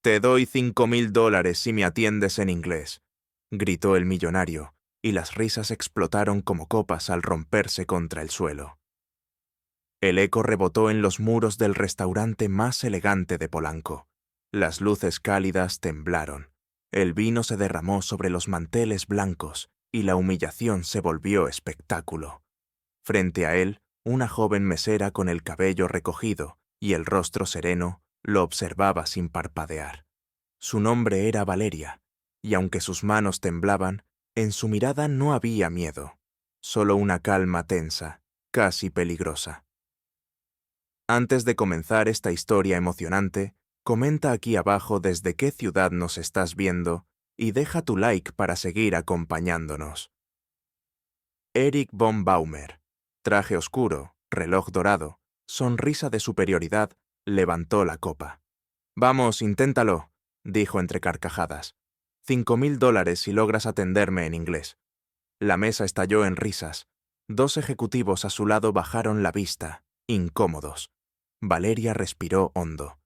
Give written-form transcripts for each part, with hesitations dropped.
Te doy $5,000 si me atiendes en inglés, gritó el millonario, y las risas explotaron como copas al romperse contra el suelo. El eco rebotó en los muros del restaurante más elegante de Polanco. Las luces cálidas temblaron. El vino se derramó sobre los manteles blancos y la humillación se volvió espectáculo. Frente a él, una joven mesera con el cabello recogido y el rostro sereno lo observaba sin parpadear. Su nombre era Valeria, y aunque sus manos temblaban, en su mirada no había miedo, solo una calma tensa, casi peligrosa. Antes de comenzar esta historia emocionante, comenta aquí abajo desde qué ciudad nos estás viendo y deja tu like para seguir acompañándonos. Erich von Baumer, traje oscuro, reloj dorado, sonrisa de superioridad, levantó la copa. «Vamos, inténtalo», dijo entre carcajadas. $5,000 si logras atenderme en inglés. La mesa estalló en risas. 2 ejecutivos a su lado bajaron la vista, incómodos. Valeria respiró hondo.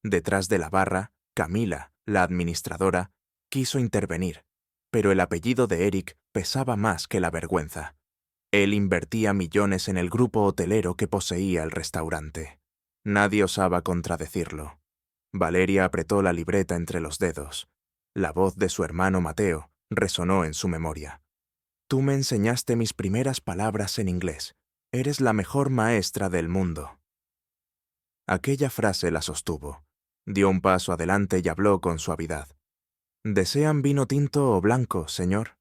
Detrás de la barra, Camila, la administradora, quiso intervenir, pero el apellido de Erich pesaba más que la vergüenza. Él invertía millones en el grupo hotelero que poseía el restaurante. Nadie osaba contradecirlo. Valeria apretó la libreta entre los dedos. La voz de su hermano Mateo resonó en su memoria. «Tú me enseñaste mis primeras palabras en inglés. Eres la mejor maestra del mundo». Aquella frase la sostuvo. Dio un paso adelante y habló con suavidad. «¿Desean vino tinto o blanco, señor?»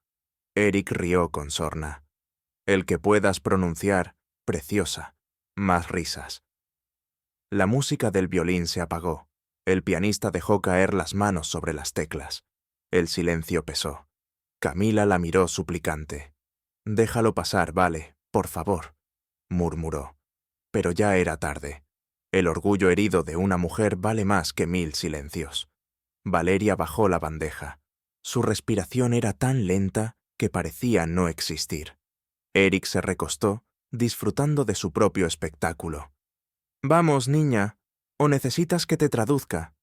Erich rió con sorna. «El que puedas pronunciar, preciosa». Más risas. La música del violín se apagó. El pianista dejó caer las manos sobre las teclas. El silencio pesó. Camila la miró suplicante. «Déjalo pasar, vale, por favor», murmuró. Pero ya era tarde. El orgullo herido de una mujer vale más que 1000 silencios. Valeria bajó la bandeja. Su respiración era tan lenta que parecía no existir. Erich se recostó, disfrutando de su propio espectáculo. «Vamos, niña, ¿o necesitas que te traduzca?»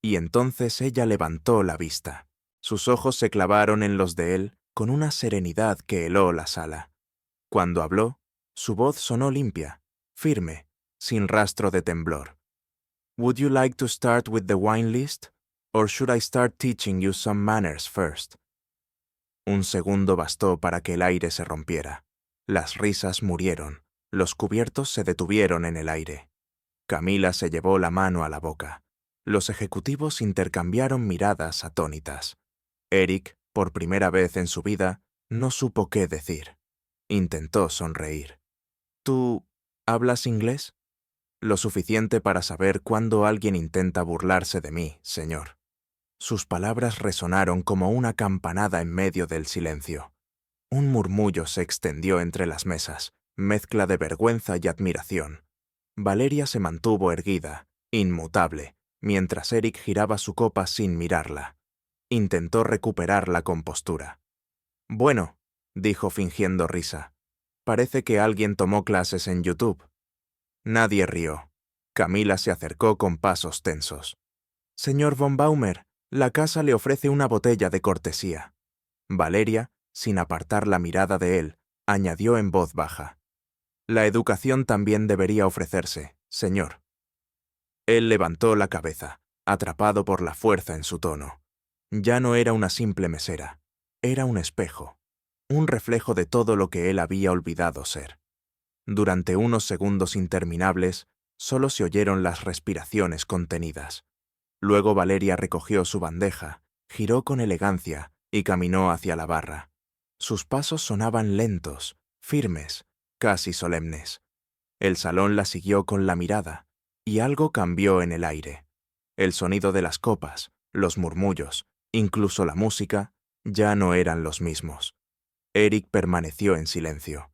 Y entonces ella levantó la vista. Sus ojos se clavaron en los de él con una serenidad que heló la sala. Cuando habló, su voz sonó limpia, firme, sin rastro de temblor. «Would you like to start with the wine list? Or should I start teaching you some manners first?» Un segundo bastó para que el aire se rompiera. Las risas murieron. Los cubiertos se detuvieron en el aire. Camila se llevó la mano a la boca. Los ejecutivos intercambiaron miradas atónitas. Erich, por primera vez en su vida, no supo qué decir. Intentó sonreír. «¿Tú hablas inglés?» «Lo suficiente para saber cuándo alguien intenta burlarse de mí, señor». Sus palabras resonaron como una campanada en medio del silencio. Un murmullo se extendió entre las mesas, mezcla de vergüenza y admiración. Valeria se mantuvo erguida, inmutable, mientras Erich giraba su copa sin mirarla. Intentó recuperar la compostura. «Bueno», dijo fingiendo risa, «parece que alguien tomó clases en YouTube». Nadie rió. Camila se acercó con pasos tensos. «Señor von Baumer, la casa le ofrece una botella de cortesía». Valeria, sin apartar la mirada de él, añadió en voz baja. «La educación también debería ofrecerse, señor». Él levantó la cabeza, atrapado por la fuerza en su tono. Ya no era una simple mesera, era un espejo, un reflejo de todo lo que él había olvidado ser. Durante unos segundos interminables, solo se oyeron las respiraciones contenidas. Luego Valeria recogió su bandeja, giró con elegancia y caminó hacia la barra. Sus pasos sonaban lentos, firmes, casi solemnes. El salón la siguió con la mirada, y algo cambió en el aire. El sonido de las copas, los murmullos, incluso la música, ya no eran los mismos. Erich permaneció en silencio.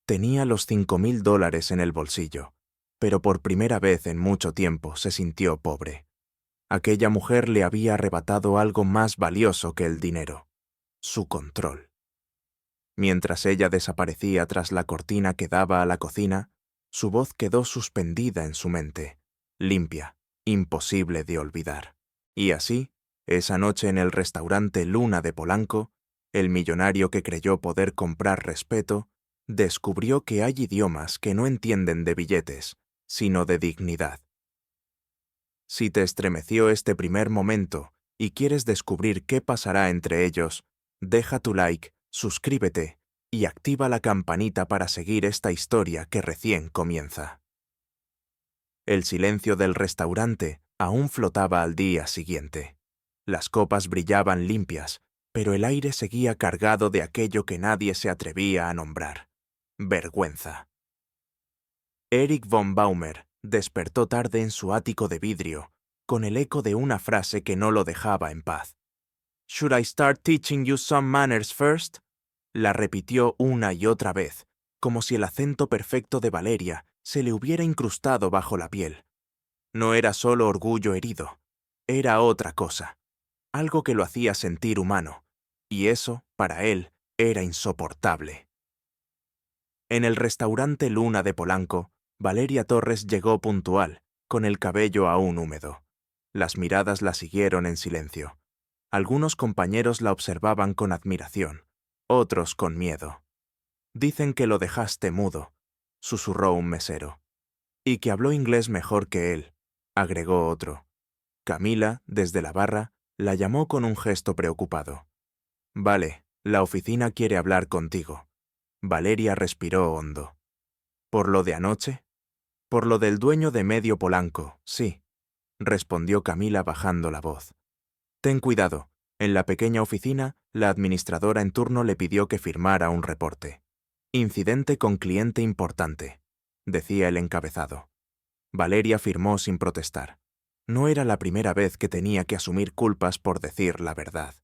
Tenía los $5,000 en el bolsillo, pero por primera vez en mucho tiempo se sintió pobre. Aquella mujer le había arrebatado algo más valioso que el dinero: su control. Mientras ella desaparecía tras la cortina que daba a la cocina, su voz quedó suspendida en su mente, limpia, imposible de olvidar. Y así, esa noche en el restaurante Luna de Polanco, el millonario que creyó poder comprar respeto, descubrió que hay idiomas que no entienden de billetes, sino de dignidad. Si te estremeció este primer momento y quieres descubrir qué pasará entre ellos, deja tu like, suscríbete y activa la campanita para seguir esta historia que recién comienza. El silencio del restaurante aún flotaba al día siguiente. Las copas brillaban limpias, pero el aire seguía cargado de aquello que nadie se atrevía a nombrar: vergüenza. Erich von Baumer despertó tarde en su ático de vidrio, con el eco de una frase que no lo dejaba en paz. «Should I start teaching you some manners first?» La repitió una y otra vez, como si el acento perfecto de Valeria se le hubiera incrustado bajo la piel. No era solo orgullo herido, era otra cosa, algo que lo hacía sentir humano, y eso, para él, era insoportable. En el restaurante Luna de Polanco, Valeria Torres llegó puntual, con el cabello aún húmedo. Las miradas la siguieron en silencio. Algunos compañeros la observaban con admiración, otros con miedo. «Dicen que lo dejaste mudo», susurró un mesero. «Y que habló inglés mejor que él», agregó otro. Camila, desde la barra, la llamó con un gesto preocupado. «Vale, la oficina quiere hablar contigo». Valeria respiró hondo. «¿Por lo de anoche?» «Por lo del dueño de Medio Polanco, sí», respondió Camila bajando la voz. «Ten cuidado. En la pequeña oficina, la administradora en turno le pidió que firmara un reporte. Incidente con cliente importante», decía el encabezado. Valeria firmó sin protestar. No era la primera vez que tenía que asumir culpas por decir la verdad.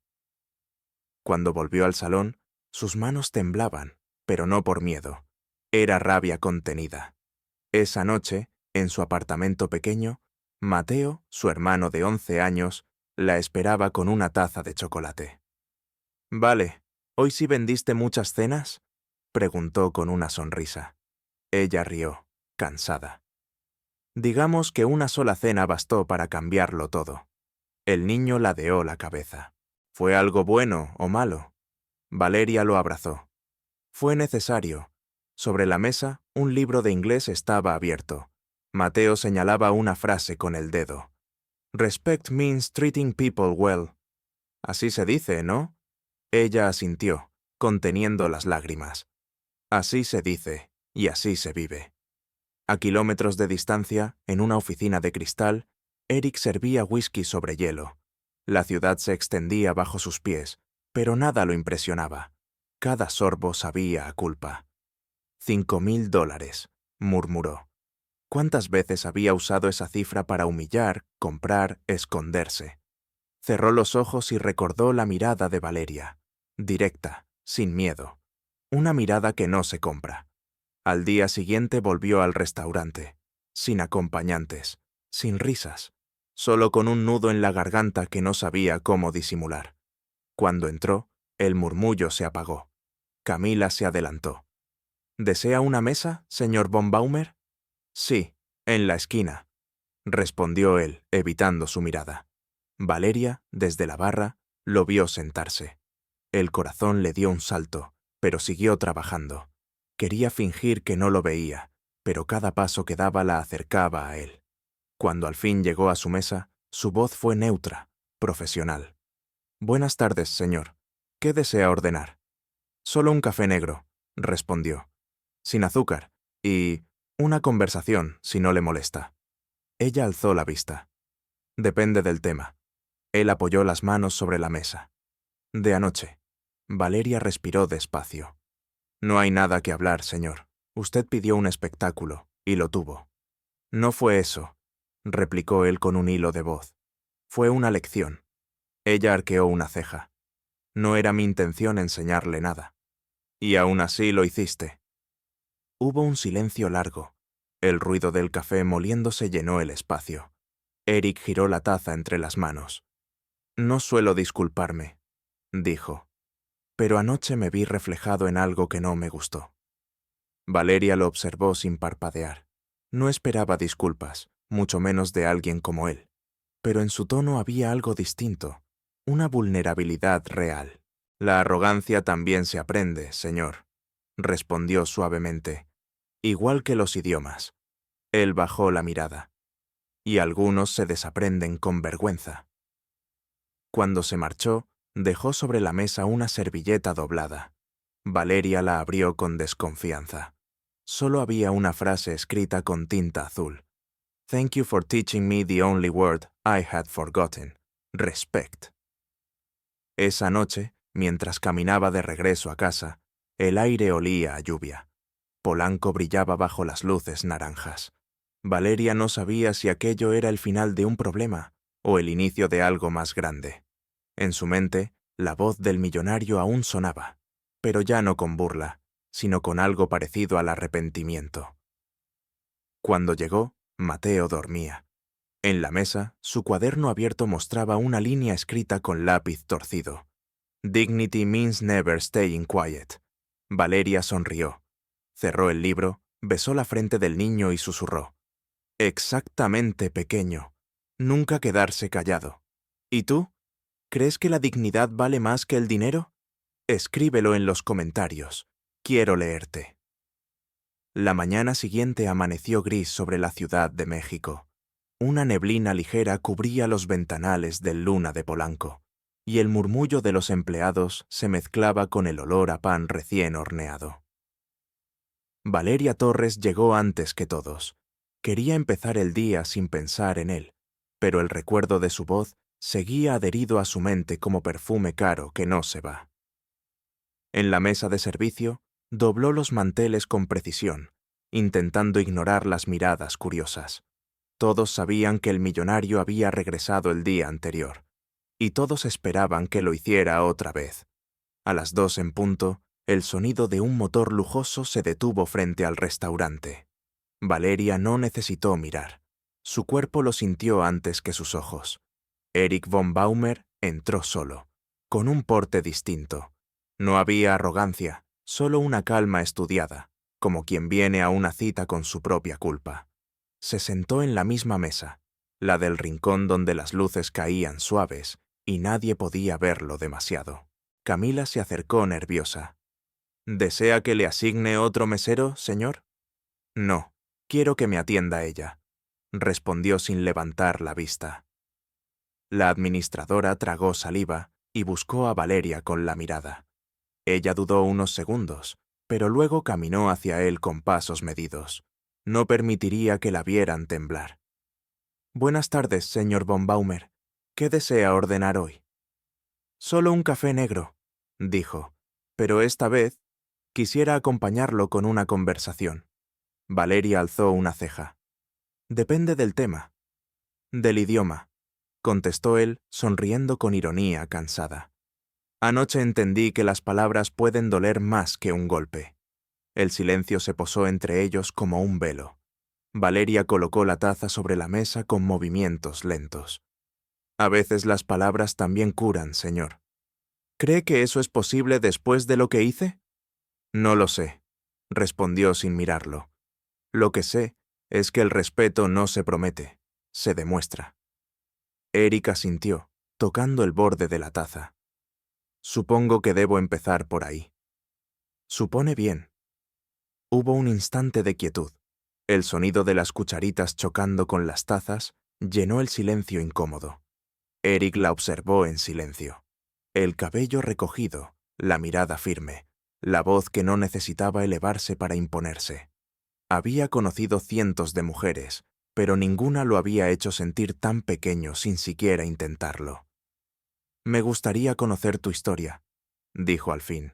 Cuando volvió al salón, sus manos temblaban, pero no por miedo. Era rabia contenida. Esa noche, en su apartamento pequeño, Mateo, su hermano de 11 años, la esperaba con una taza de chocolate. «Vale, ¿hoy sí vendiste muchas cenas?», preguntó con una sonrisa. Ella rió, cansada. «Digamos que una sola cena bastó para cambiarlo todo». El niño ladeó la cabeza. «¿Fue algo bueno o malo?». Valeria lo abrazó. «Fue necesario». Sobre la mesa, un libro de inglés estaba abierto. Mateo señalaba una frase con el dedo. «Respect means treating people well». «Así se dice, ¿no?». Ella asintió, conteniendo las lágrimas. «Así se dice, y así se vive». A kilómetros de distancia, en una oficina de cristal, Eric servía whisky sobre hielo. La ciudad se extendía bajo sus pies, pero nada lo impresionaba. Cada sorbo sabía a culpa. $5.000, murmuró. ¿Cuántas veces había usado esa cifra para humillar, comprar, esconderse? Cerró los ojos y recordó la mirada de Valeria, directa, sin miedo. Una mirada que no se compra. Al día siguiente volvió al restaurante, sin acompañantes, sin risas, solo con un nudo en la garganta que no sabía cómo disimular. Cuando entró, el murmullo se apagó. Camila se adelantó. «¿Desea una mesa, señor von Baumer?» «Sí, en la esquina», respondió él, evitando su mirada. Valeria, desde la barra, lo vio sentarse. El corazón le dio un salto, pero siguió trabajando. Quería fingir que no lo veía, pero cada paso que daba la acercaba a él. Cuando al fin llegó a su mesa, su voz fue neutra, profesional. «Buenas tardes, señor. ¿Qué desea ordenar?» «Solo un café negro», respondió. «Sin azúcar, y una conversación, si no le molesta». Ella alzó la vista. «Depende del tema». Él apoyó las manos sobre la mesa. «De anoche». Valeria respiró despacio. «No hay nada que hablar, señor. Usted pidió un espectáculo, y lo tuvo». «No fue eso», replicó él con un hilo de voz. «Fue una lección». Ella arqueó una ceja. «No era mi intención enseñarle nada». «Y aún así lo hiciste». Hubo un silencio largo. El ruido del café moliéndose llenó el espacio. Eric giró la taza entre las manos. «No suelo disculparme», dijo. «Pero anoche me vi reflejado en algo que no me gustó». Valeria lo observó sin parpadear. No esperaba disculpas, mucho menos de alguien como él. pero en su tono había algo distinto, una vulnerabilidad real. La arrogancia también se aprende, señor, respondió suavemente, igual que los idiomas. Él bajó la mirada. Y algunos se desaprenden con vergüenza. Cuando se marchó, dejó sobre la mesa una servilleta doblada. Valeria la abrió con desconfianza. Solo había una frase escrita con tinta azul. Thank you for teaching me the only word I had forgotten. Respect. Esa noche, mientras caminaba de regreso a casa, el aire olía a lluvia. Polanco brillaba bajo las luces naranjas. Valeria no sabía si aquello era el final de un problema o el inicio de algo más grande. En su mente, la voz del millonario aún sonaba, pero ya no con burla, sino con algo parecido al arrepentimiento. Cuando llegó, Mateo dormía. En la mesa, su cuaderno abierto mostraba una línea escrita con lápiz torcido. Dignity means never staying quiet. Valeria sonrió. Cerró el libro, besó la frente del niño y susurró. Exactamente, pequeño. Nunca quedarse callado. ¿Y tú? ¿Crees que la dignidad vale más que el dinero? Escríbelo en los comentarios. Quiero leerte. La mañana siguiente amaneció gris sobre la Ciudad de México. Una neblina ligera cubría los ventanales del Luna de Polanco, y el murmullo de los empleados se mezclaba con el olor a pan recién horneado. Valeria Torres llegó antes que todos. Quería empezar el día sin pensar en él, pero el recuerdo de su voz seguía adherido a su mente como perfume caro que no se va. En la mesa de servicio, dobló los manteles con precisión, intentando ignorar las miradas curiosas. Todos sabían que el millonario había regresado el día anterior, y todos esperaban que lo hiciera otra vez. A las 2 en punto, el sonido de un motor lujoso se detuvo frente al restaurante. Valeria no necesitó mirar. Su cuerpo lo sintió antes que sus ojos. Erich von Baumer entró solo, con un porte distinto. No había arrogancia, solo una calma estudiada, como quien viene a una cita con su propia culpa. Se sentó en la misma mesa, la del rincón donde las luces caían suaves y nadie podía verlo demasiado. Camila se acercó nerviosa. ¿Desea que le asigne otro mesero, señor? No, quiero que me atienda ella, respondió sin levantar la vista. La administradora tragó saliva y buscó a Valeria con la mirada. Ella dudó unos segundos, pero luego caminó hacia él con pasos medidos. No permitiría que la vieran temblar. Buenas tardes, señor von Baumer. ¿Qué desea ordenar hoy? Solo un café negro, dijo, pero esta vez quisiera acompañarlo con una conversación. Valeria alzó una ceja. Depende del tema. Del idioma, contestó él, sonriendo con ironía cansada. Anoche entendí que las palabras pueden doler más que un golpe. El silencio se posó entre ellos como un velo. Valeria colocó la taza sobre la mesa con movimientos lentos. A veces las palabras también curan, señor. ¿Cree que eso es posible después de lo que hice? No lo sé, respondió sin mirarlo. Lo que sé es que el respeto no se promete, se demuestra. Erika asintió, tocando el borde de la taza. Supongo que debo empezar por ahí. Supone bien. Hubo un instante de quietud. El sonido de las cucharitas chocando con las tazas llenó el silencio incómodo. Eric la observó en silencio. El cabello recogido, la mirada firme, la voz que no necesitaba elevarse para imponerse. Había conocido cientos de mujeres, pero ninguna lo había hecho sentir tan pequeño sin siquiera intentarlo. Me gustaría conocer tu historia, dijo al fin.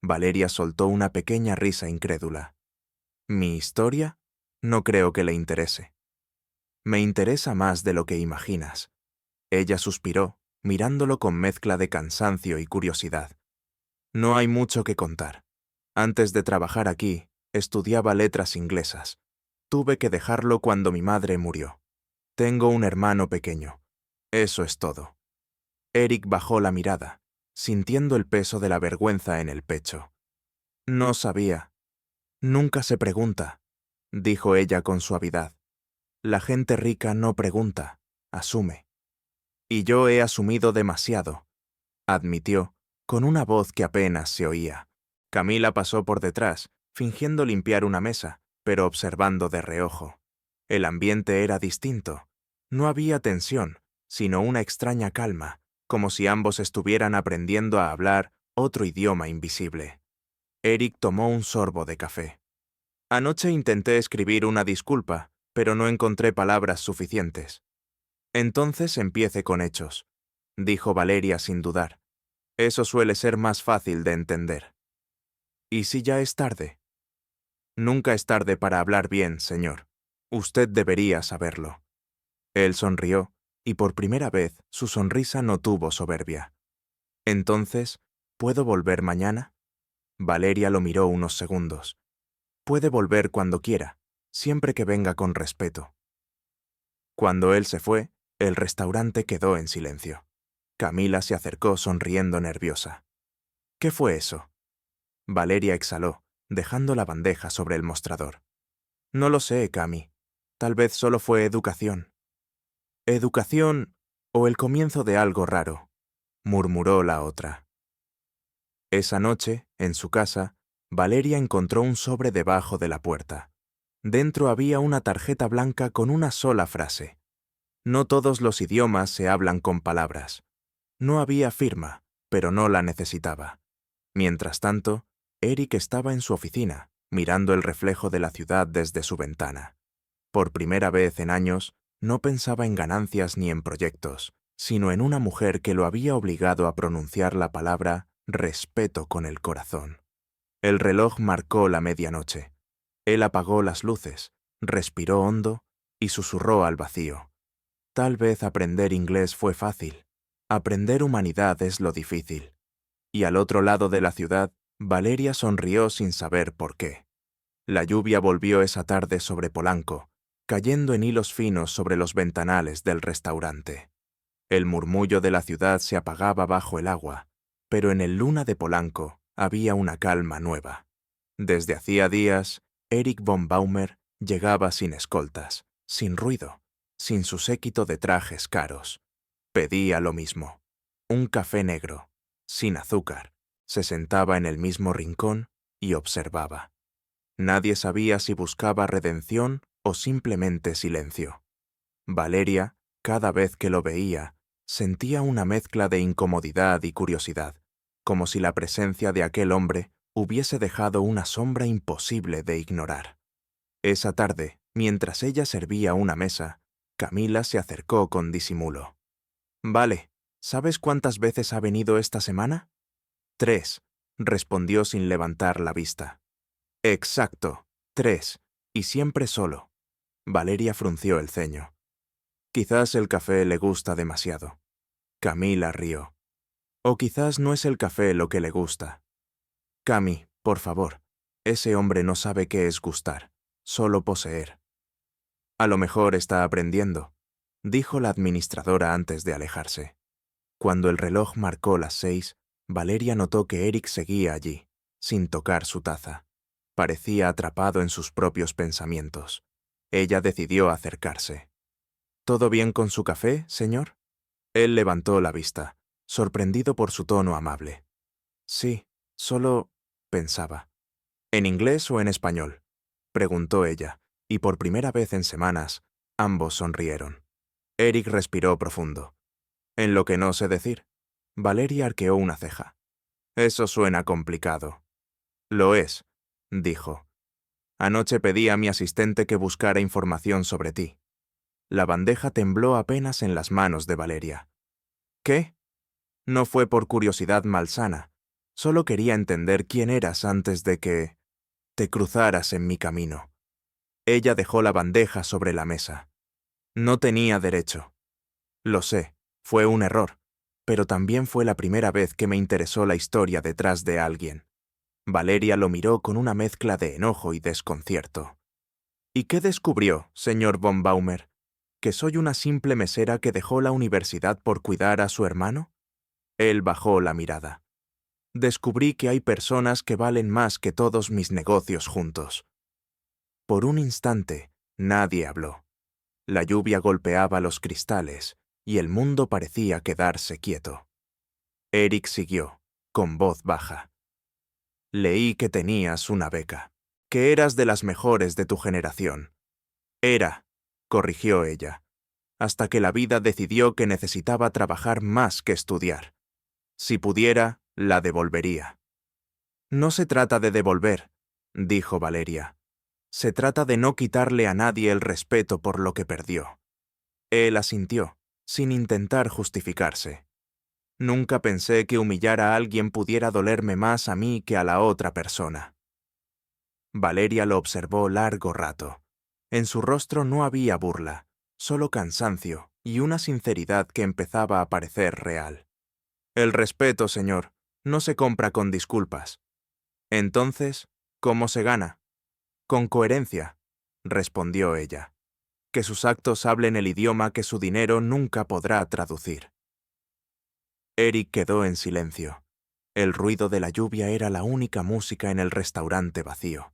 Valeria soltó una pequeña risa incrédula. ¿Mi historia? No creo que le interese. Me interesa más de lo que imaginas. Ella suspiró, mirándolo con mezcla de cansancio y curiosidad. No hay mucho que contar. Antes de trabajar aquí, estudiaba letras inglesas. Tuve que dejarlo cuando mi madre murió. Tengo un hermano pequeño. Eso es todo. Eric bajó la mirada, sintiendo el peso de la vergüenza en el pecho. No sabía. Nunca se pregunta, dijo ella con suavidad. La gente rica no pregunta, asume. Y yo he asumido demasiado, admitió, con una voz que apenas se oía. Camila pasó por detrás, fingiendo limpiar una mesa, pero observando de reojo. El ambiente era distinto. No había tensión, sino una extraña calma, como si ambos estuvieran aprendiendo a hablar otro idioma invisible. Eric tomó un sorbo de café. Anoche intenté escribir una disculpa, pero no encontré palabras suficientes. Entonces empiece con hechos, dijo Valeria sin dudar. Eso suele ser más fácil de entender. ¿Y si ya es tarde? Nunca es tarde para hablar bien, señor. Usted debería saberlo. Él sonrió, y por primera vez su sonrisa no tuvo soberbia. Entonces, ¿puedo volver mañana? Valeria lo miró unos segundos. Puede volver cuando quiera, siempre que venga con respeto. Cuando él se fue, el restaurante quedó en silencio. Camila se acercó sonriendo nerviosa. ¿Qué fue eso? Valeria exhaló, dejando la bandeja sobre el mostrador. No lo sé, Cami. Tal vez solo fue educación. ¿Educación o el comienzo de algo raro?, murmuró la otra. Esa noche, en su casa, Valeria encontró un sobre debajo de la puerta. Dentro había una tarjeta blanca con una sola frase. No todos los idiomas se hablan con palabras. No había firma, pero no la necesitaba. Mientras tanto, Eric estaba en su oficina, mirando el reflejo de la ciudad desde su ventana. Por primera vez en años, no pensaba en ganancias ni en proyectos, sino en una mujer que lo había obligado a pronunciar la palabra respeto con el corazón. El reloj marcó la medianoche. Él apagó las luces, respiró hondo y susurró al vacío. Tal vez aprender inglés fue fácil. Aprender humanidad es lo difícil. Y al otro lado de la ciudad, Valeria sonrió sin saber por qué. La lluvia volvió esa tarde sobre Polanco, cayendo en hilos finos sobre los ventanales del restaurante. El murmullo de la ciudad se apagaba bajo el agua, pero en el Luna de Polanco había una calma nueva. Desde hacía días, Eric von Baumer llegaba sin escoltas, sin ruido, sin su séquito de trajes caros. Pedía lo mismo, un café negro, sin azúcar. Se sentaba en el mismo rincón y observaba. Nadie sabía si buscaba redención o simplemente silencio. Valeria, cada vez que lo veía, sentía una mezcla de incomodidad y curiosidad, como si la presencia de aquel hombre hubiese dejado una sombra imposible de ignorar. Esa tarde, mientras ella servía una mesa, Camila se acercó con disimulo. «Vale, ¿sabes cuántas veces ha venido esta semana?» «3», respondió sin levantar la vista. «Exacto, 3, y siempre solo». Valeria frunció el ceño. Quizás el café le gusta demasiado. Camila rió. O quizás no es el café lo que le gusta. Cami, por favor, ese hombre no sabe qué es gustar, solo poseer. A lo mejor está aprendiendo, dijo la administradora antes de alejarse. Cuando el reloj marcó las 6, Valeria notó que Eric seguía allí, sin tocar su taza. Parecía atrapado en sus propios pensamientos. Ella decidió acercarse. ¿Todo bien con su café, señor? Él levantó la vista, sorprendido por su tono amable. Sí, solo pensaba. ¿En inglés o en español?, preguntó ella, y por primera vez en semanas, ambos sonrieron. Eric respiró profundo. En lo que no sé decir. Valeria arqueó una ceja. Eso suena complicado. Lo es, dijo. Anoche pedí a mi asistente que buscara información sobre ti. La bandeja tembló apenas en las manos de Valeria. ¿Qué? No fue por curiosidad malsana. Solo quería entender quién eras antes de que te cruzaras en mi camino. Ella dejó la bandeja sobre la mesa. No tenía derecho. Lo sé, fue un error, pero también fue la primera vez que me interesó la historia detrás de alguien. Valeria lo miró con una mezcla de enojo y desconcierto. ¿Y qué descubrió, señor von Baumer? ¿Que soy una simple mesera que dejó la universidad por cuidar a su hermano? Él bajó la mirada. Descubrí que hay personas que valen más que todos mis negocios juntos. Por un instante, nadie habló. La lluvia golpeaba los cristales, y el mundo parecía quedarse quieto. Eric siguió, con voz baja. Leí que tenías una beca, que eras de las mejores de tu generación. Era, corrigió ella, hasta que la vida decidió que necesitaba trabajar más que estudiar. Si pudiera, la devolvería. No se trata de devolver, dijo Valeria. Se trata de no quitarle a nadie el respeto por lo que perdió. Él asintió, sin intentar justificarse. Nunca pensé que humillar a alguien pudiera dolerme más a mí que a la otra persona. Valeria lo observó largo rato. En su rostro no había burla, solo cansancio y una sinceridad que empezaba a parecer real. El respeto, señor, no se compra con disculpas. Entonces, ¿cómo se gana? Con coherencia, respondió ella. Que sus actos hablen el idioma que su dinero nunca podrá traducir. Eric quedó en silencio. El ruido de la lluvia era la única música en el restaurante vacío.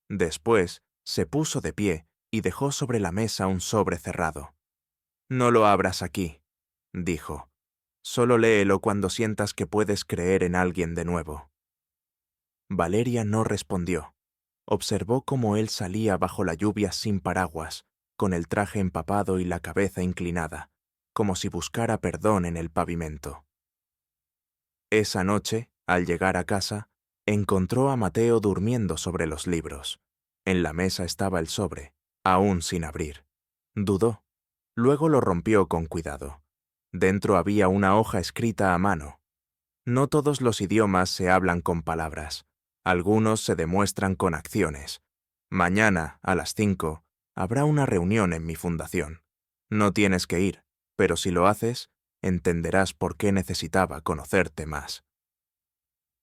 Después, se puso de pie y dejó sobre la mesa un sobre cerrado. No lo abras aquí, dijo. Solo léelo cuando sientas que puedes creer en alguien de nuevo. Valeria no respondió. Observó cómo él salía bajo la lluvia sin paraguas, con el traje empapado y la cabeza inclinada, como si buscara perdón en el pavimento. Esa noche, al llegar a casa, encontró a Mateo durmiendo sobre los libros. En la mesa estaba el sobre, aún sin abrir. Dudó. Luego lo rompió con cuidado. Dentro había una hoja escrita a mano. No todos los idiomas se hablan con palabras. Algunos se demuestran con acciones. Mañana, a las 5, habrá una reunión en mi fundación. No tienes que ir, pero si lo haces, entenderás por qué necesitaba conocerte más.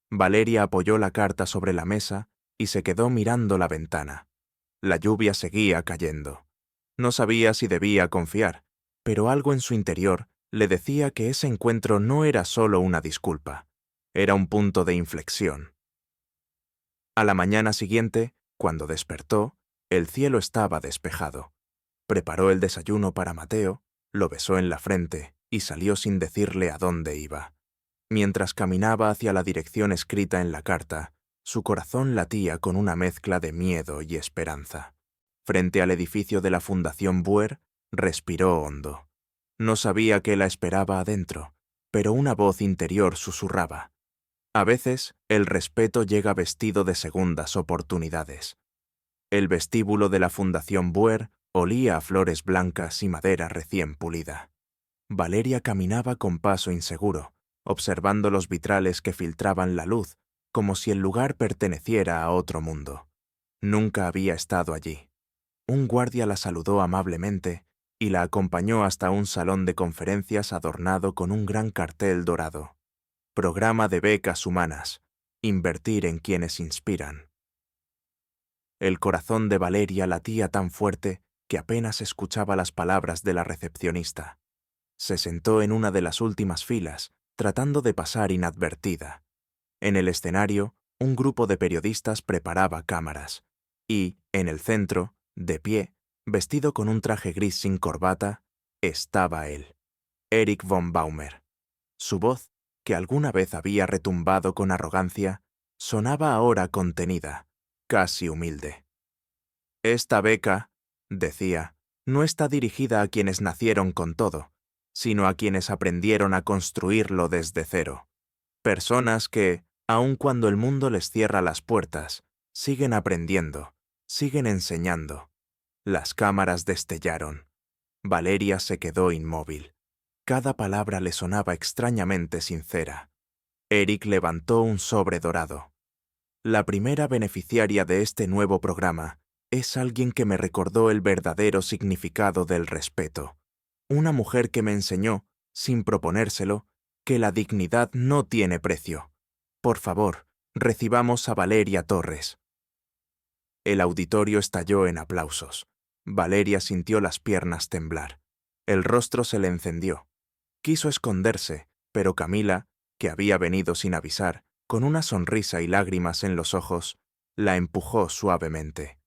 Valeria apoyó la carta sobre la mesa y se quedó mirando la ventana. La lluvia seguía cayendo. No sabía si debía confiar, pero algo en su interior le decía que ese encuentro no era solo una disculpa, era un punto de inflexión. A la mañana siguiente, cuando despertó, el cielo estaba despejado. Preparó el desayuno para Mateo, lo besó en la frente y salió sin decirle a dónde iba. Mientras caminaba hacia la dirección escrita en la carta, su corazón latía con una mezcla de miedo y esperanza. Frente al edificio de la Fundación Buer, respiró hondo. No sabía qué la esperaba adentro, pero una voz interior susurraba. A veces, el respeto llega vestido de segundas oportunidades. El vestíbulo de la Fundación Buer olía a flores blancas y madera recién pulida. Valeria caminaba con paso inseguro, observando los vitrales que filtraban la luz, como si el lugar perteneciera a otro mundo. Nunca había estado allí. Un guardia la saludó amablemente y la acompañó hasta un salón de conferencias adornado con un gran cartel dorado. Programa de becas humanas. Invertir en quienes inspiran. El corazón de Valeria latía tan fuerte que apenas escuchaba las palabras de la recepcionista. Se sentó en una de las últimas filas, tratando de pasar inadvertida. En el escenario, un grupo de periodistas preparaba cámaras, y, en el centro, de pie, vestido con un traje gris sin corbata, estaba él, Eric von Baumer. Su voz, que alguna vez había retumbado con arrogancia, sonaba ahora contenida, casi humilde. Esta beca, decía, no está dirigida a quienes nacieron con todo, sino a quienes aprendieron a construirlo desde cero. Personas que, aun cuando el mundo les cierra las puertas, siguen aprendiendo, siguen enseñando. Las cámaras destellaron. Valeria se quedó inmóvil. Cada palabra le sonaba extrañamente sincera. Eric levantó un sobre dorado. La primera beneficiaria de este nuevo programa es alguien que me recordó el verdadero significado del respeto. Una mujer que me enseñó, sin proponérselo, que la dignidad no tiene precio. Por favor, recibamos a Valeria Torres. El auditorio estalló en aplausos. Valeria sintió las piernas temblar. El rostro se le encendió. Quiso esconderse, pero Camila, que había venido sin avisar, con una sonrisa y lágrimas en los ojos, la empujó suavemente.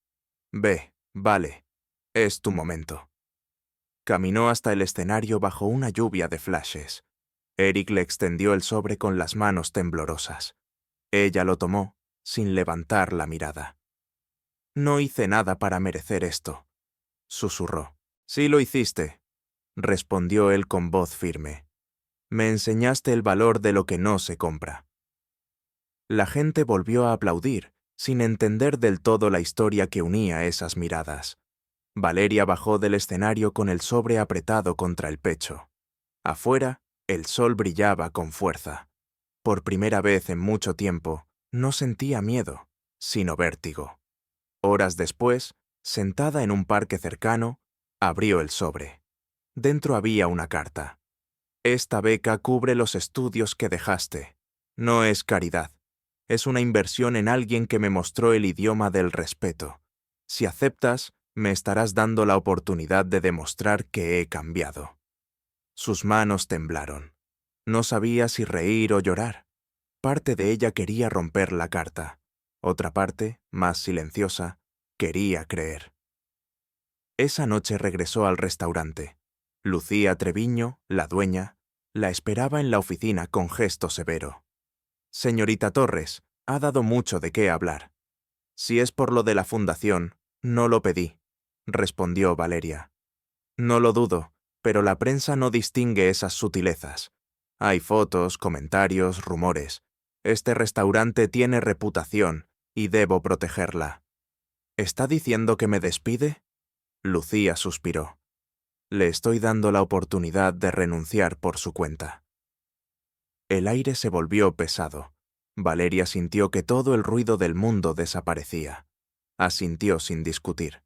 Ve, vale, es tu momento. Caminó hasta el escenario bajo una lluvia de flashes. Eric le extendió el sobre con las manos temblorosas. Ella lo tomó, sin levantar la mirada. «No hice nada para merecer esto», susurró. «Sí lo hiciste», respondió él con voz firme. «Me enseñaste el valor de lo que no se compra». La gente volvió a aplaudir, sin entender del todo la historia que unía esas miradas. Valeria bajó del escenario con el sobre apretado contra el pecho. Afuera, el sol brillaba con fuerza. Por primera vez en mucho tiempo, no sentía miedo, sino vértigo. Horas después, sentada en un parque cercano, abrió el sobre. Dentro había una carta. «Esta beca cubre los estudios que dejaste. No es caridad. Es una inversión en alguien que me mostró el idioma del respeto. Si aceptas, me estarás dando la oportunidad de demostrar que he cambiado». Sus manos temblaron. No sabía si reír o llorar. Parte de ella quería romper la carta. Otra parte, más silenciosa, quería creer. Esa noche regresó al restaurante. Lucía Treviño, la dueña, la esperaba en la oficina con gesto severo. «Señorita Torres, ha dado mucho de qué hablar». «Si es por lo de la fundación, no lo pedí», respondió Valeria. «No lo dudo, pero la prensa no distingue esas sutilezas. Hay fotos, comentarios, rumores. Este restaurante tiene reputación y debo protegerla». «¿Está diciendo que me despide?». Lucía suspiró. «Le estoy dando la oportunidad de renunciar por su cuenta». El aire se volvió pesado. Valeria sintió que todo el ruido del mundo desaparecía. Asintió sin discutir.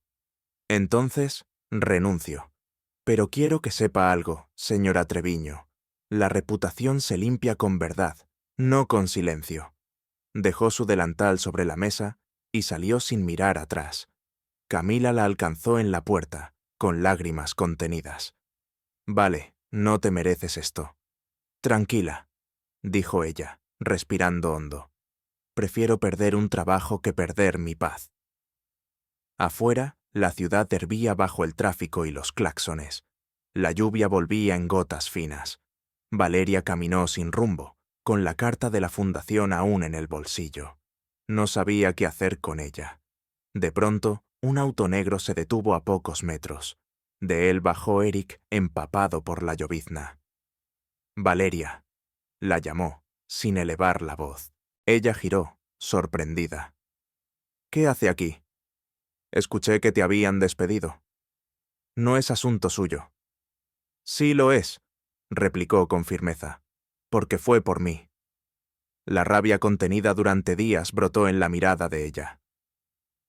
«Entonces, renuncio. Pero quiero que sepa algo, señora Treviño. La reputación se limpia con verdad, no con silencio». Dejó su delantal sobre la mesa y salió sin mirar atrás. Camila la alcanzó en la puerta, con lágrimas contenidas. «Vale, no te mereces esto». «Tranquila», dijo ella, respirando hondo. «Prefiero perder un trabajo que perder mi paz». Afuera, la ciudad hervía bajo el tráfico y los claxones. La lluvia volvía en gotas finas. Valeria caminó sin rumbo, con la carta de la fundación aún en el bolsillo. No sabía qué hacer con ella. De pronto, un auto negro se detuvo a pocos metros. De él bajó Eric, empapado por la llovizna. «Valeria», la llamó, sin elevar la voz. Ella giró, sorprendida. «¿Qué hace aquí?» «Escuché que te habían despedido». «No es asunto suyo». «Sí lo es», replicó con firmeza, «porque fue por mí». La rabia contenida durante días brotó en la mirada de ella.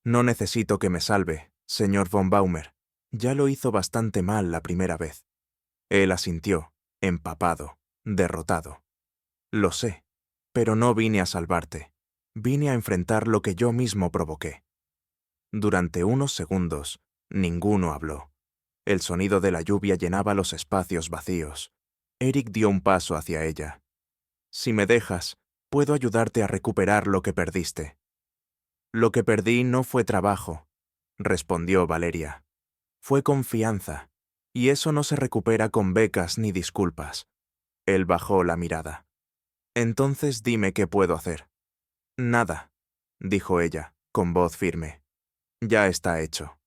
«No necesito que me salve, señor von Baumer. Ya lo hizo bastante mal la primera vez». Él asintió, empapado, derrotado. «Lo sé, pero no vine a salvarte. Vine a enfrentar lo que yo mismo provoqué». Durante unos segundos, ninguno habló. El sonido de la lluvia llenaba los espacios vacíos. Eric dio un paso hacia ella. «Si me dejas, puedo ayudarte a recuperar lo que perdiste». «Lo que perdí no fue trabajo», respondió Valeria. «Fue confianza, y eso no se recupera con becas ni disculpas». Él bajó la mirada. «Entonces dime qué puedo hacer». «Nada», dijo ella, con voz firme. «Ya está hecho».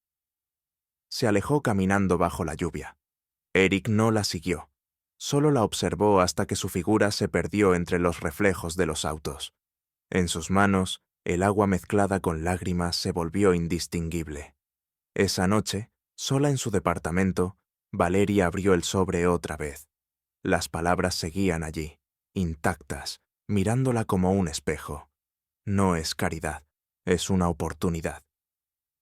Se alejó caminando bajo la lluvia. Eric no la siguió. Solo la observó hasta que su figura se perdió entre los reflejos de los autos. En sus manos, el agua mezclada con lágrimas se volvió indistinguible. Esa noche, sola en su departamento, Valeria abrió el sobre otra vez. Las palabras seguían allí, intactas, mirándola como un espejo. No es caridad, es una oportunidad.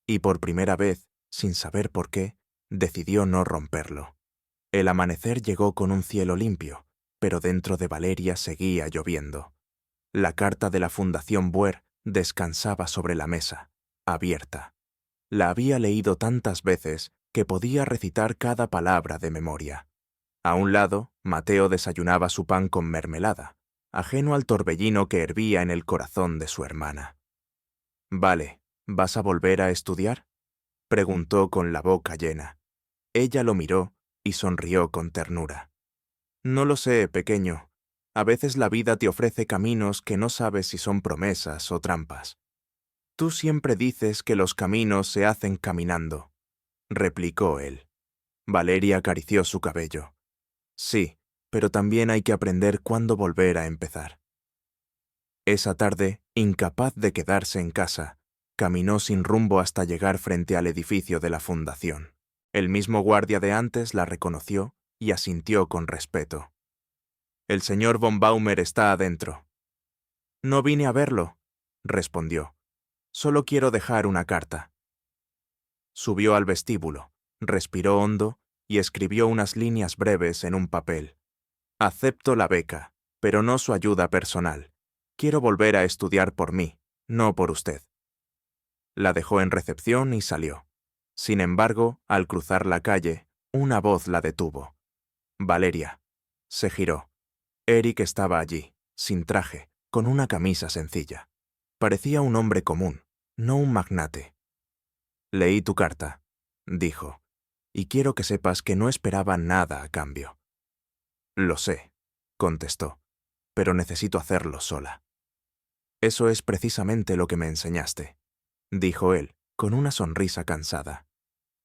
Y por primera vez, sin saber por qué, decidió no romperlo. El amanecer llegó con un cielo limpio, pero dentro de Valeria seguía lloviendo. La carta de la Fundación Buer descansaba sobre la mesa, abierta. La había leído tantas veces que podía recitar cada palabra de memoria. A un lado, Mateo desayunaba su pan con mermelada, ajeno al torbellino que hervía en el corazón de su hermana. «Vale, ¿vas a volver a estudiar?», preguntó con la boca llena. Ella lo miró y sonrió con ternura. No lo sé, pequeño. A veces la vida te ofrece caminos que no sabes si son promesas o trampas. Tú siempre dices que los caminos se hacen caminando, replicó él. Valeria acarició su cabello. Sí, pero también hay que aprender cuándo volver a empezar. Esa tarde, incapaz de quedarse en casa, caminó sin rumbo hasta llegar frente al edificio de la fundación. El mismo guardia de antes la reconoció y asintió con respeto. El señor von Baumer está adentro. No vine a verlo, respondió. Solo quiero dejar una carta. Subió al vestíbulo, respiró hondo y escribió unas líneas breves en un papel. Acepto la beca, pero no su ayuda personal. Quiero volver a estudiar por mí, no por usted. La dejó en recepción y salió. Sin embargo, al cruzar la calle, una voz la detuvo. Valeria. Se giró. Eric estaba allí, sin traje, con una camisa sencilla. Parecía un hombre común, no un magnate. Leí tu carta, dijo, y quiero que sepas que no esperaba nada a cambio. Lo sé, contestó, pero necesito hacerlo sola. Eso es precisamente lo que me enseñaste, dijo él, con una sonrisa cansada,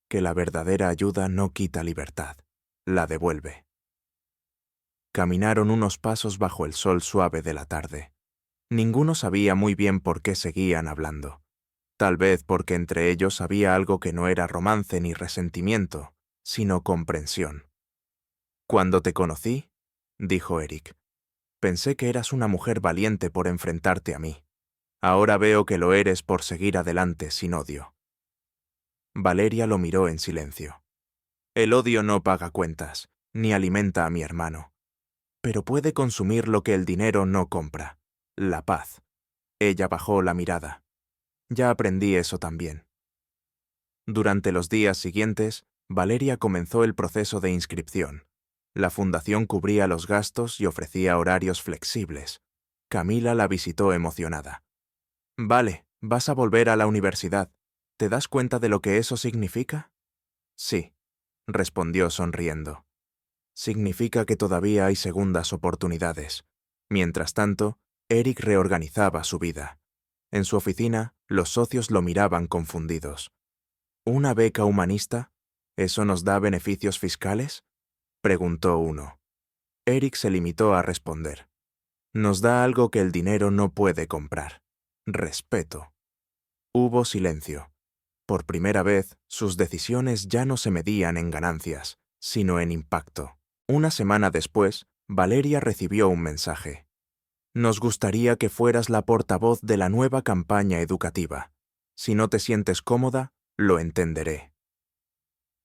que la verdadera ayuda no quita libertad, la devuelve. Caminaron unos pasos bajo el sol suave de la tarde. Ninguno sabía muy bien por qué seguían hablando. Tal vez porque entre ellos había algo que no era romance ni resentimiento, sino comprensión. Cuando te conocí, dijo Eric, pensé que eras una mujer valiente por enfrentarte a mí. Ahora veo que lo eres por seguir adelante sin odio. Valeria lo miró en silencio. El odio no paga cuentas, ni alimenta a mi hermano. Pero puede consumir lo que el dinero no compra, la paz. Ella bajó la mirada. Ya aprendí eso también. Durante los días siguientes, Valeria comenzó el proceso de inscripción. La fundación cubría los gastos y ofrecía horarios flexibles. Camila la visitó emocionada. Vale, vas a volver a la universidad. ¿Te das cuenta de lo que eso significa? Sí, respondió sonriendo. Significa que todavía hay segundas oportunidades. Mientras tanto, Eric reorganizaba su vida. En su oficina, los socios lo miraban confundidos. ¿Una beca humanista? ¿Eso nos da beneficios fiscales?, preguntó uno. Eric se limitó a responder. Nos da algo que el dinero no puede comprar. Respeto. Hubo silencio. Por primera vez, sus decisiones ya no se medían en ganancias, sino en impacto. Una semana después, Valeria recibió un mensaje. Nos gustaría que fueras la portavoz de la nueva campaña educativa. Si no te sientes cómoda, lo entenderé.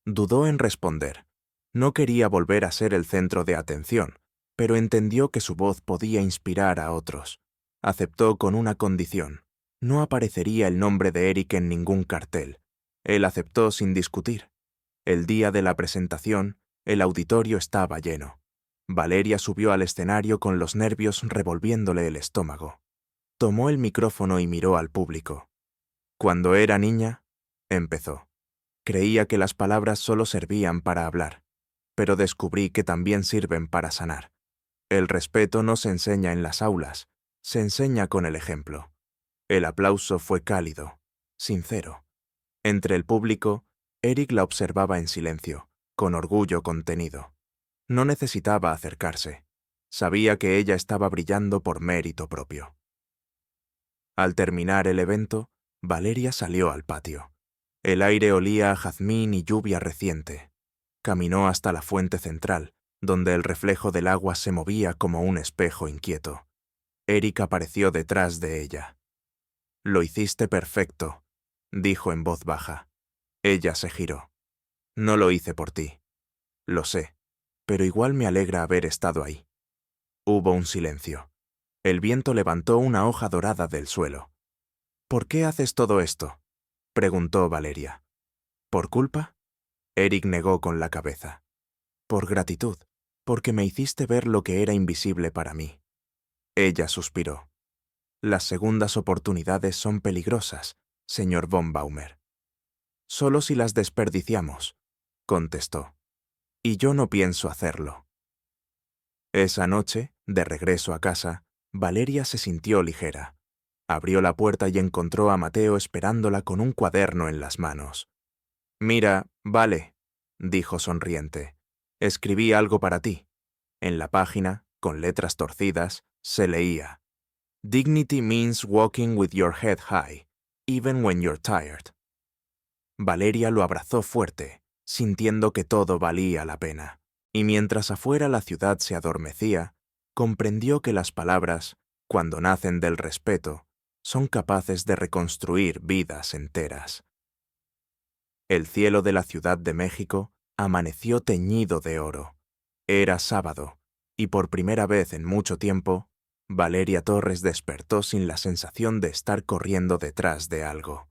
Dudó en responder. No quería volver a ser el centro de atención, pero entendió que su voz podía inspirar a otros. Aceptó con una condición. No aparecería el nombre de Eric en ningún cartel. Él aceptó sin discutir. El día de la presentación, el auditorio estaba lleno. Valeria subió al escenario con los nervios revolviéndole el estómago. Tomó el micrófono y miró al público. Cuando era niña, empezó. Creía que las palabras solo servían para hablar, pero descubrí que también sirven para sanar. El respeto no se enseña en las aulas, se enseña con el ejemplo. El aplauso fue cálido, sincero. Entre el público, Eric la observaba en silencio, con orgullo contenido. No necesitaba acercarse. Sabía que ella estaba brillando por mérito propio. Al terminar el evento, Valeria salió al patio. El aire olía a jazmín y lluvia reciente. Caminó hasta la fuente central, donde el reflejo del agua se movía como un espejo inquieto. Eric apareció detrás de ella. «Lo hiciste perfecto», dijo en voz baja. Ella se giró. «No lo hice por ti. Lo sé, pero igual me alegra haber estado ahí». Hubo un silencio. El viento levantó una hoja dorada del suelo. «¿Por qué haces todo esto?», preguntó Valeria. «¿Por culpa?». Eric negó con la cabeza. «Por gratitud, porque me hiciste ver lo que era invisible para mí». Ella suspiró. «Las segundas oportunidades son peligrosas, señor von Baumer». «Solo si las desperdiciamos», contestó. y yo no pienso hacerlo. Esa noche, de regreso a casa, Valeria se sintió ligera. Abrió la puerta y encontró a Mateo esperándola con un cuaderno en las manos. «Mira, Vale», dijo sonriente, «escribí algo para ti». En la página, con letras torcidas, se leía: «Dignity means walking with your head high, even when you're tired». Valeria lo abrazó fuerte, sintiendo que todo valía la pena. Y mientras afuera la ciudad se adormecía, comprendió que las palabras, cuando nacen del respeto, son capaces de reconstruir vidas enteras. El cielo de la Ciudad de México amaneció teñido de oro. Era sábado, y por primera vez en mucho tiempo, Valeria Torres despertó sin la sensación de estar corriendo detrás de algo.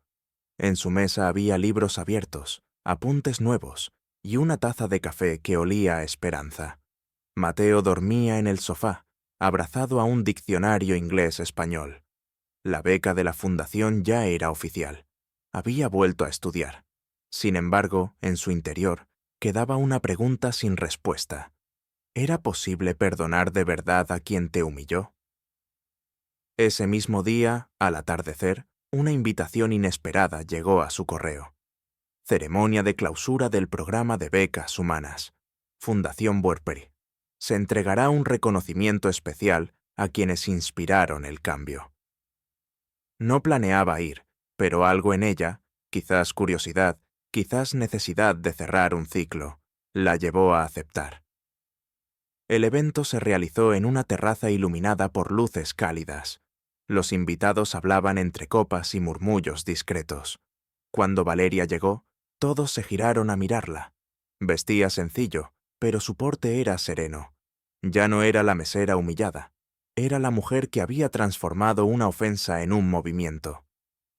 En su mesa había libros abiertos, apuntes nuevos y una taza de café que olía a esperanza. Mateo dormía en el sofá, abrazado a un diccionario inglés-español. La beca de la fundación ya era oficial. Había vuelto a estudiar. Sin embargo, en su interior, quedaba una pregunta sin respuesta. ¿Era posible perdonar de verdad a quien te humilló? Ese mismo día, al atardecer, una invitación inesperada llegó a su correo. Ceremonia de clausura del programa de becas humanas. Fundación Buerperi. Se entregará un reconocimiento especial a quienes inspiraron el cambio. No planeaba ir, pero algo en ella, quizás curiosidad, quizás necesidad de cerrar un ciclo, la llevó a aceptar. El evento se realizó en una terraza iluminada por luces cálidas. Los invitados hablaban entre copas y murmullos discretos. Cuando Valeria llegó, todos se giraron a mirarla. Vestía sencillo, pero su porte era sereno. Ya no era la mesera humillada. Era la mujer que había transformado una ofensa en un movimiento.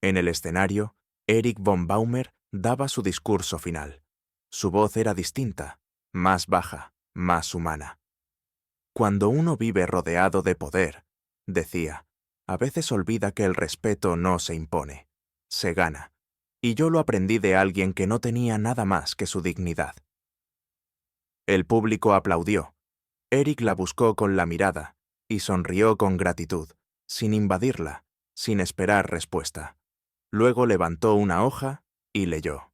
En el escenario, Erich von Baumer daba su discurso final. Su voz era distinta, más baja, más humana. Cuando uno vive rodeado de poder, decía, a veces olvida que el respeto no se impone, se gana. Y yo lo aprendí de alguien que no tenía nada más que su dignidad. El público aplaudió. Erich la buscó con la mirada y sonrió con gratitud, sin invadirla, sin esperar respuesta. Luego levantó una hoja y leyó.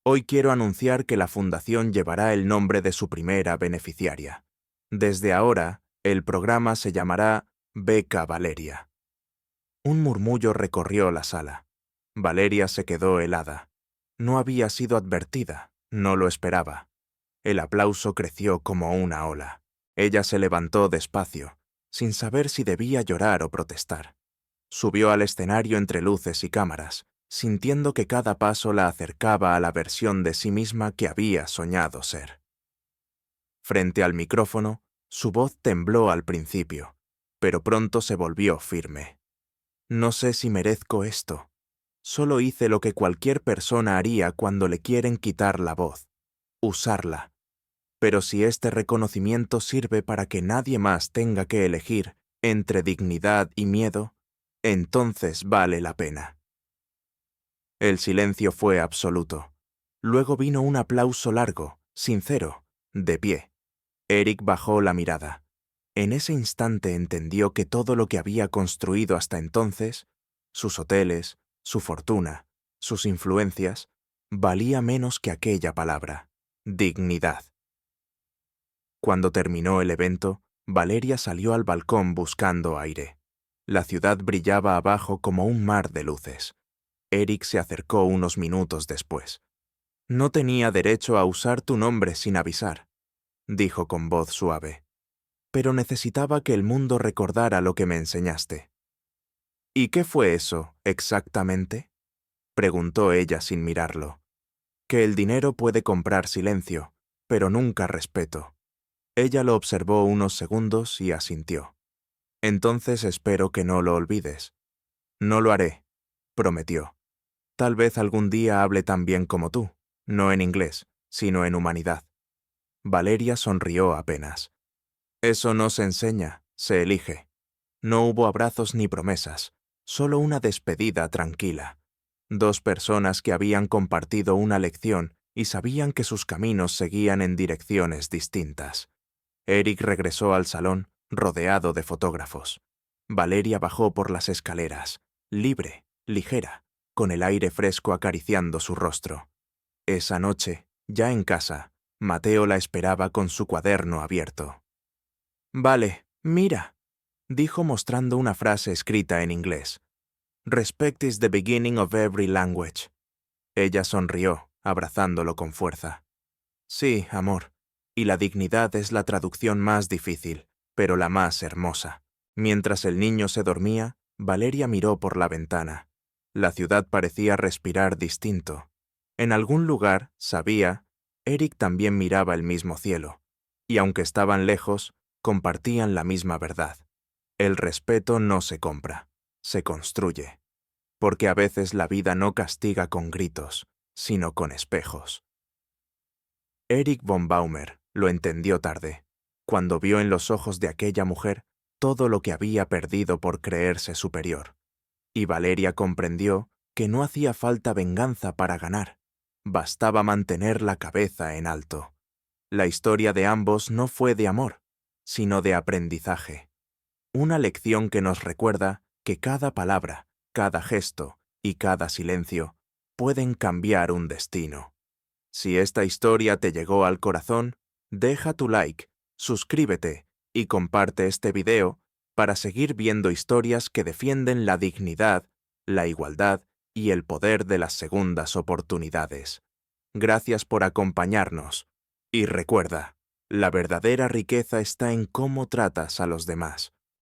Hoy quiero anunciar que la fundación llevará el nombre de su primera beneficiaria. Desde ahora, el programa se llamará Beca Valeria. Un murmullo recorrió la sala. Valeria se quedó helada. No había sido advertida, no lo esperaba. El aplauso creció como una ola. Ella se levantó despacio, sin saber si debía llorar o protestar. Subió al escenario entre luces y cámaras, sintiendo que cada paso la acercaba a la versión de sí misma que había soñado ser. Frente al micrófono, su voz tembló al principio, pero pronto se volvió firme. No sé si merezco esto. Solo hice lo que cualquier persona haría cuando le quieren quitar la voz, usarla. Pero si este reconocimiento sirve para que nadie más tenga que elegir entre dignidad y miedo, entonces vale la pena. El silencio fue absoluto. Luego vino un aplauso largo, sincero, de pie. Erich bajó la mirada. En ese instante entendió que todo lo que había construido hasta entonces, sus hoteles, su fortuna, sus influencias, valía menos que aquella palabra, dignidad. Cuando terminó el evento, Valeria salió al balcón buscando aire. La ciudad brillaba abajo como un mar de luces. Erich se acercó unos minutos después. «No tenía derecho a usar tu nombre sin avisar», dijo con voz suave. «Pero necesitaba que el mundo recordara lo que me enseñaste». «¿Y qué fue eso, exactamente?», preguntó ella sin mirarlo. «Que el dinero puede comprar silencio, pero nunca respeto». Ella lo observó unos segundos y asintió. «Entonces espero que no lo olvides». «No lo haré», prometió. «Tal vez algún día hable tan bien como tú, no en inglés, sino en humanidad». Valeria sonrió apenas. «Eso no se enseña, se elige». No hubo abrazos ni promesas, solo una despedida tranquila. Dos personas que habían compartido una lección y sabían que sus caminos seguían en direcciones distintas. Eric regresó al salón, rodeado de fotógrafos. Valeria bajó por las escaleras, libre, ligera, con el aire fresco acariciando su rostro. Esa noche, ya en casa, Mateo la esperaba con su cuaderno abierto. «Vale, mira», dijo mostrando una frase escrita en inglés. «Respect is the beginning of every language». Ella sonrió, abrazándolo con fuerza. «Sí, amor, y la dignidad es la traducción más difícil, pero la más hermosa». Mientras el niño se dormía, Valeria miró por la ventana. La ciudad parecía respirar distinto. En algún lugar, sabía, Eric también miraba el mismo cielo, y aunque estaban lejos, compartían la misma verdad. El respeto no se compra, se construye. Porque a veces la vida no castiga con gritos, sino con espejos. Eric von Baumer lo entendió tarde, cuando vio en los ojos de aquella mujer todo lo que había perdido por creerse superior. Y Valeria comprendió que no hacía falta venganza para ganar, bastaba mantener la cabeza en alto. La historia de ambos no fue de amor, sino de aprendizaje. Una lección que nos recuerda que cada palabra, cada gesto y cada silencio pueden cambiar un destino. Si esta historia te llegó al corazón, deja tu like, suscríbete y comparte este video para seguir viendo historias que defienden la dignidad, la igualdad y el poder de las segundas oportunidades. Gracias por acompañarnos. Y recuerda, la verdadera riqueza está en cómo tratas a los demás.